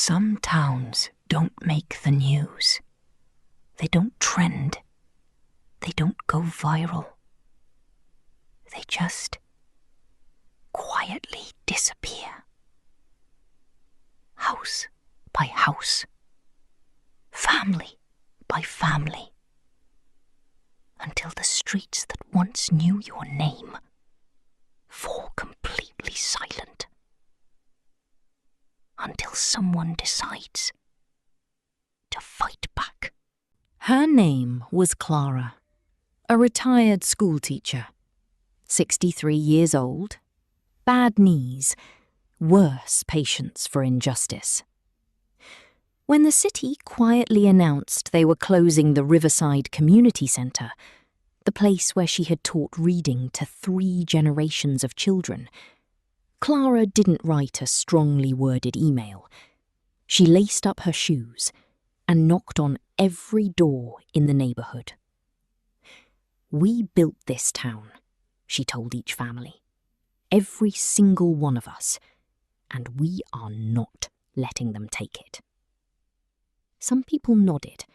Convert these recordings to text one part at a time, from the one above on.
Some towns don't make the news. They don't trend. They don't go viral. They just quietly disappear. House by house. Family by family. Until the streets that once knew your name fall completely silent. Until someone decides to fight back. Her name was Clara, a retired schoolteacher, 63 years old, bad knees, worse patience for injustice. When the city quietly announced they were closing the Riverside Community Centre, the place where she had taught reading to 3 generations of children, Clara didn't write a strongly worded email. She laced up her shoes and knocked on every door in the neighbourhood. "We built this town," she told each family. "Every single one of us. And we are not letting them take it." Some people nodded.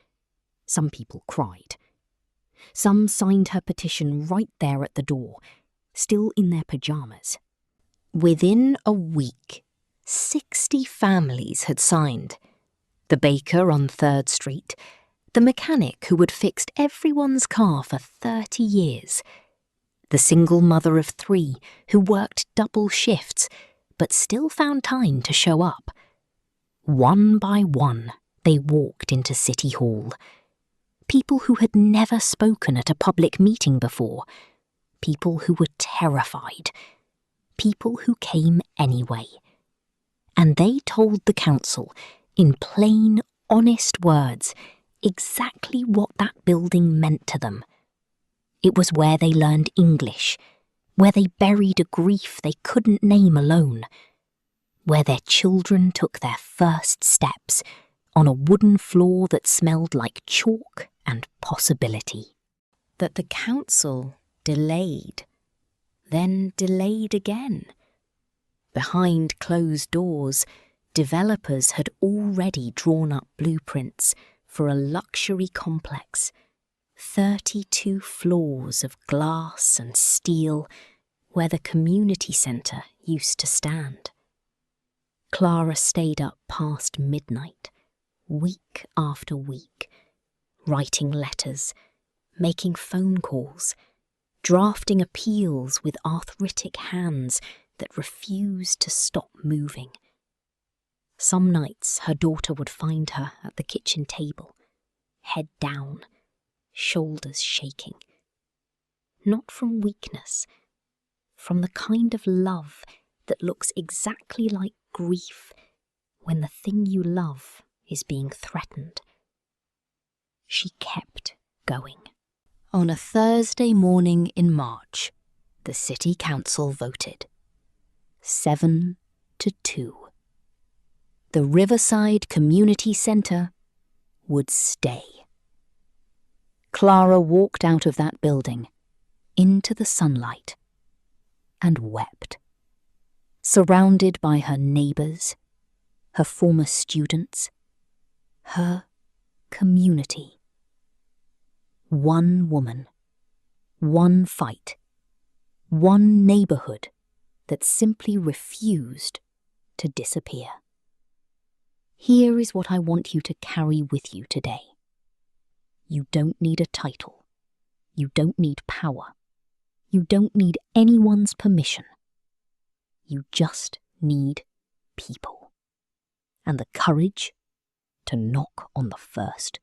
Some people cried. Some signed her petition right there at the door, still in their pyjamas. Within a week, 60 families had signed. The baker on 3rd Street, the mechanic who had fixed everyone's car for 30 years, the single mother of 3 who worked double shifts but still found time to show up. One by one, they walked into City Hall. People who had never spoken at a public meeting before. People who were terrified. People who came anyway. And they told the council, in plain, honest words, exactly what that building meant to them. It was where they learned English, where they buried a grief they couldn't name alone, where their children took their first steps on a wooden floor that smelled like chalk and possibility. That the council delayed, then delayed again. Behind closed doors, developers had already drawn up blueprints for a luxury complex, 32 floors of glass and steel, where the community centre used to stand. Clara stayed up past midnight, week after week, writing letters, making phone calls, drafting appeals with arthritic hands that refused to stop moving. Some nights her daughter would find her at the kitchen table, head down, shoulders shaking. Not from weakness, from the kind of love that looks exactly like grief when the thing you love is being threatened. She kept going. On a Thursday morning in March, the city council voted 7-2. The Riverside Community Centre would stay. Clara walked out of that building, into the sunlight, and wept. Surrounded by her neighbours, her former students, her community. One woman, one fight, one neighbourhood that simply refused to disappear. Here is what I want you to carry with you today. You don't need a title. You don't need power. You don't need anyone's permission. You just need people. And the courage to knock on the first